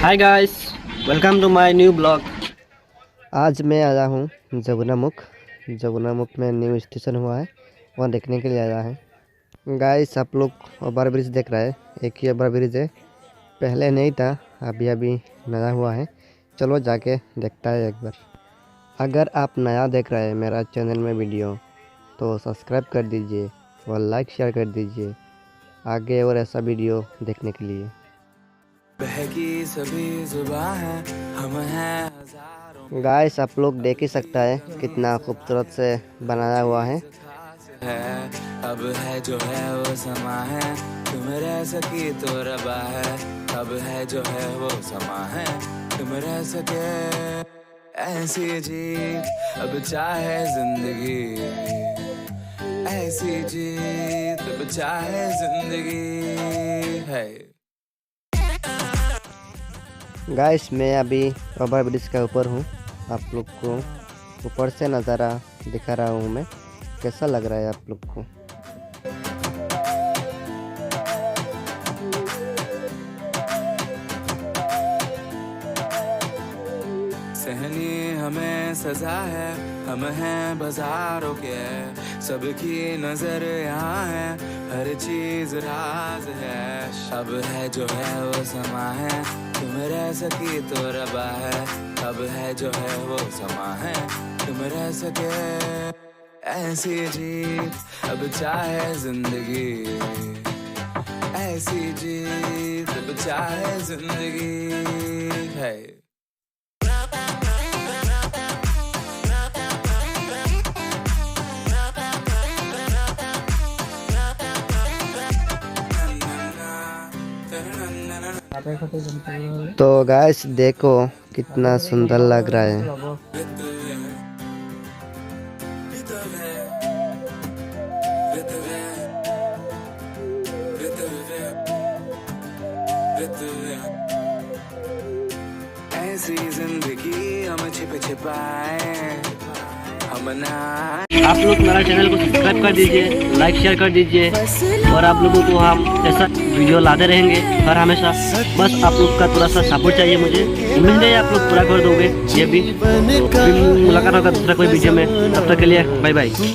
Hi guys, welcome to my new blog. आज मैं आया हूँ जमुनामुख में न्यू स्टेशन हुआ है, वहाँ देखने के लिए आया है। गाइस आप लोग ओवर ब्रिज देख रहे हैं, एक ही ओवर ब्रिज है, पहले नहीं था, अभी अभी नया हुआ है। चलो जाके देखता है एक बार। अगर आप नया देख रहे हैं मेरा चैनल में वीडियो तो सब्सक्राइब कर दीजिए और लाइक शेयर कर दीजिए आगे और ऐसा वीडियो देखने के लिए। बहकी सभी जुबां है, हम हैं हजारों गाइस आप लोग देख ही सकता है कितना खूबसूरत से बनाया हुआ है। अब है जो है वो समा है, तुम रह सकी तो रबा है। अब है जो है वो समा है, तुम रह सके ऐसी जीत। अब चाहे जिंदगी ऐसी जीत, अब चाहे जिंदगी है। गाइस मैं अभी ओवर ब्रिज के ऊपर हूँ, आप लोग को ऊपर से नज़ारा दिखा रहा हूँ मैं। कैसा लग रहा है आप लोग को? सहनी हमें सजा है, हम हैं बाजारों के, सबकी नजर यहाँ है, हर चीज राज है। अब है जो है वो समा है, तुम रह सकी तो रबा है। अब है जो है वो समा है, तुम रह सके ऐसी जीत। अब चाहे जिंदगी ऐसी जीत, अब चाहे जिंदगी है। तो गाइस देखो कितना सुंदर लग रहा है। ऐसी जिंदगी हम छिप छिपाए, हम ना। आप लोग मेरा चैनल को सब्सक्राइब कर दीजिए, लाइक शेयर कर दीजिए और आप लोगों को हम ऐसा वीडियो लाते रहेंगे हर हमेशा। बस आप लोग का थोड़ा सा सपोर्ट चाहिए मुझे, उम्मीद है आप लोग पूरा कर दोगे ये भी। तो फिर मुलाकात होगा दूसरा कोई वीडियो में, तब तक के लिए बाय बाय।